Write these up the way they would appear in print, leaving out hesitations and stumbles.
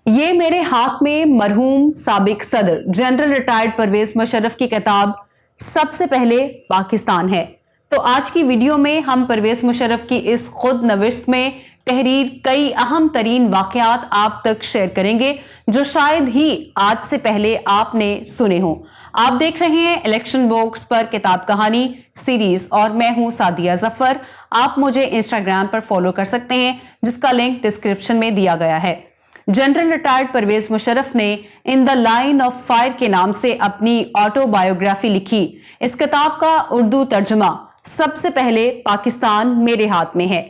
یہ میرے ہاتھ میں مرحوم سابق صدر جنرل ریٹائرڈ پرویز مشرف کی کتاب سب سے پہلے پاکستان ہے۔ تو آج کی ویڈیو میں ہم پرویز مشرف کی اس خود نوشت میں تحریر کئی اہم ترین واقعات آپ تک شیئر کریں گے جو شاید ہی آج سے پہلے آپ نے سنے ہوں۔ آپ دیکھ رہے ہیں الیکشن باکس پر کتاب کہانی سیریز اور میں ہوں سعدیہ ظفر۔ آپ مجھے انسٹاگرام پر فالو کر سکتے ہیں جس کا لنک ڈسکرپشن میں دیا گیا ہے۔ جنرل ریٹائرڈ پرویز مشرف نے ان دا لائن آف فائر کے نام سے اپنی آٹو بایوگرافی لکھی۔ اس کتاب کا اردو ترجمہ سب سے پہلے پاکستان میرے ہاتھ میں ہے۔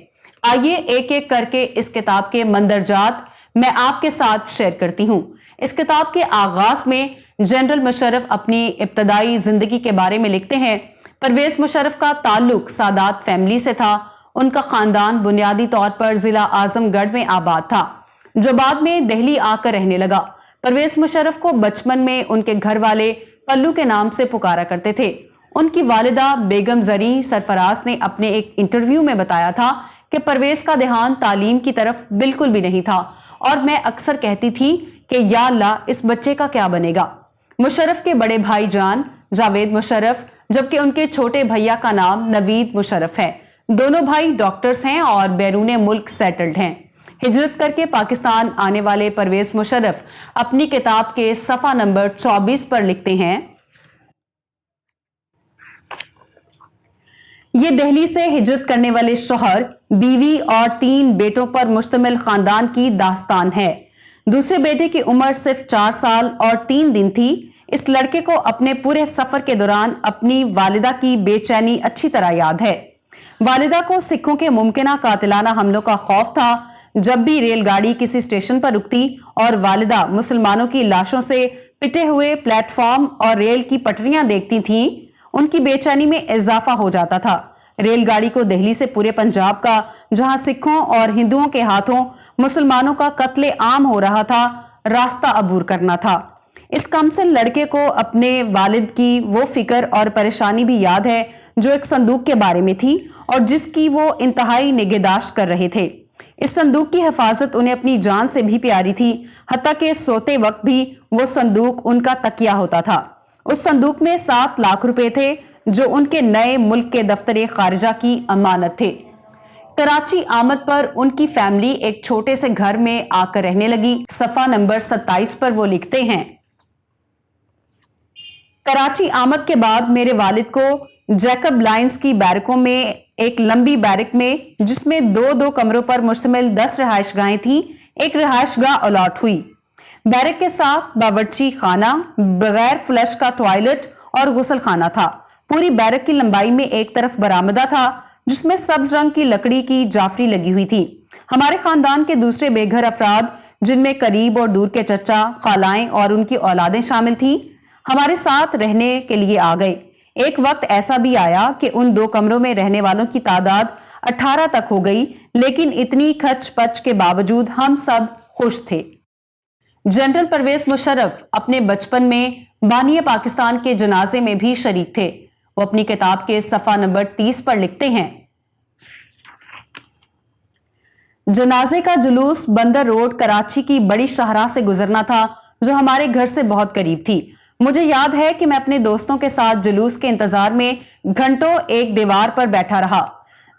آئیے ایک ایک کر کے اس کتاب کے مندرجات میں آپ کے ساتھ شیئر کرتی ہوں۔ اس کتاب کے آغاز میں جنرل مشرف اپنی ابتدائی زندگی کے بارے میں لکھتے ہیں۔ پرویز مشرف کا تعلق سادات فیملی سے تھا۔ ان کا خاندان بنیادی طور پر ضلع اعظم گڑھ میں آباد تھا جو بعد میں دہلی آ کر رہنے لگا۔ پرویز مشرف کو بچپن میں ان کے گھر والے پلو کے نام سے پکارا کرتے تھے۔ ان کی والدہ بیگم زریں سرفراز نے اپنے ایک انٹرویو میں بتایا تھا کہ پرویز کا دھیان تعلیم کی طرف بالکل بھی نہیں تھا اور میں اکثر کہتی تھی کہ یا اللہ اس بچے کا کیا بنے گا۔ مشرف کے بڑے بھائی جان جاوید مشرف جبکہ ان کے چھوٹے بھیا کا نام نوید مشرف ہے۔ دونوں بھائی ڈاکٹرز ہیں اور بیرون ملک سیٹلڈ ہیں۔ ہجرت کر کے پاکستان آنے والے پرویز مشرف اپنی کتاب کے صفحہ نمبر 24 پر لکھتے ہیں، یہ دہلی سے ہجرت کرنے والے شوہر، بیوی اور 3 بیٹوں پر مشتمل خاندان کی داستان ہے۔ دوسرے بیٹے کی عمر صرف 4 سال اور 3 دن تھی۔ اس لڑکے کو اپنے پورے سفر کے دوران اپنی والدہ کی بے چینی اچھی طرح یاد ہے۔ والدہ کو سکھوں کے ممکنہ قاتلانہ حملوں کا خوف تھا۔ جب بھی ریل گاڑی کسی اسٹیشن پر رکتی اور والدہ مسلمانوں کی لاشوں سے پٹے ہوئے پلیٹ فارم اور ریل کی پٹریاں دیکھتی تھیں، ان کی بے چینی میں اضافہ ہو جاتا تھا۔ ریل گاڑی کو دہلی سے پورے پنجاب کا، جہاں سکھوں اور ہندوؤں کے ہاتھوں مسلمانوں کا قتل عام ہو رہا تھا، راستہ عبور کرنا تھا۔ اس کمسن لڑکے کو اپنے والد کی وہ فکر اور پریشانی بھی یاد ہے جو ایک صندوق کے بارے میں تھی اور جس کی وہ انتہائی نگہداشت کر رہے تھے۔ اس صندوق کی حفاظت انہیں اپنی جان سے بھی پیاری تھی، حتیٰ کہ سوتے وقت بھی وہ صندوق ان کا تکیہ ہوتا تھا۔ اس صندوق میں 7 لاکھ روپے تھے جو ان کے نئے ملک کے دفتر خارجہ کی امانت تھے۔ کراچی آمد پر ان کی فیملی ایک چھوٹے سے گھر میں آ کر رہنے لگی۔ صفحہ نمبر 27 پر وہ لکھتے ہیں، کراچی آمد کے بعد میرے والد کو جیکب لائنز کی بیرکوں میں ایک لمبی بیرک میں جس میں 2 کمروں پر مشتمل 10 رہائش گاہیں تھیں، ایک رہائش گاہ الاٹ ہوئی۔ بیرک کے ساتھ باورچی خانہ، بغیر فلش کا ٹوائلٹ اور غسل خانہ تھا۔ پوری بیرک کی لمبائی میں ایک طرف برآمدہ تھا جس میں سبز رنگ کی لکڑی کی جافری لگی ہوئی تھی۔ ہمارے خاندان کے دوسرے بے گھر افراد جن میں قریب اور دور کے چچا، خالائیں اور ان کی اولادیں شامل تھیں، ہمارے ساتھ رہنے کے لیے آ گئے۔ ایک وقت ایسا بھی آیا کہ ان 2 کمروں میں رہنے والوں کی تعداد 18 تک ہو گئی، لیکن اتنی کھچ پچ کے باوجود ہم سب خوش تھے۔ جنرل پرویز مشرف اپنے بچپن میں بانی پاکستان کے جنازے میں بھی شریک تھے۔ وہ اپنی کتاب کے صفحہ نمبر 30 پر لکھتے ہیں، جنازے کا جلوس بندر روڈ کراچی کی بڑی شاہراہ سے گزرنا تھا جو ہمارے گھر سے بہت قریب تھی۔ مجھے یاد ہے کہ میں اپنے دوستوں کے ساتھ جلوس کے انتظار میں گھنٹوں ایک دیوار پر بیٹھا رہا۔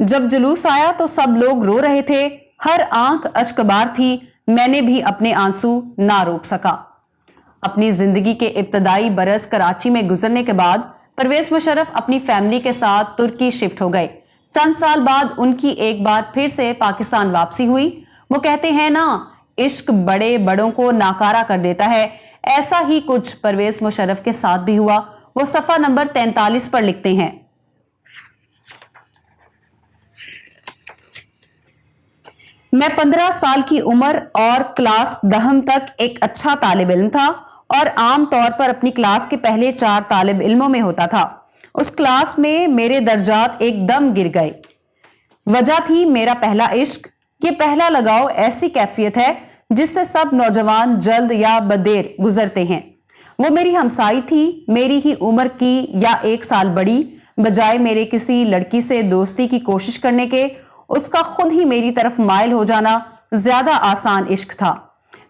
جب جلوس آیا تو سب لوگ رو رہے تھے، ہر آنکھ اشکبار تھی، میں نے بھی اپنے آنسو نہ روک سکا۔ اپنی زندگی کے ابتدائی برس کراچی میں گزرنے کے بعد پرویز مشرف اپنی فیملی کے ساتھ ترکی شفٹ ہو گئے۔ چند سال بعد ان کی ایک بار پھر سے پاکستان واپسی ہوئی۔ وہ کہتے ہیں نا، عشق بڑے بڑوں کو ناکارہ کر دیتا ہے، ایسا ہی کچھ پرویز مشرف کے ساتھ بھی ہوا۔ وہ صفحہ نمبر 43 پر لکھتے ہیں، میں 15 سال کی عمر اور کلاس 10 تک ایک اچھا طالب علم تھا اور عام طور پر اپنی کلاس کے پہلے 4 طالب علموں میں ہوتا تھا۔ اس کلاس میں میرے درجات ایک دم گر گئے۔ وجہ تھی میرا پہلا عشق۔ یہ پہلا لگاؤ ایسی کیفیت ہے جس سے سب نوجوان جلد یا بدیر گزرتے ہیں۔ وہ میری ہمسائی تھی، میری ہی عمر کی یا 1 سال بڑی۔ بجائے میرے کسی لڑکی سے دوستی کی کوشش کرنے کے، اس کا خود ہی میری طرف مائل ہو جانا زیادہ آسان عشق تھا۔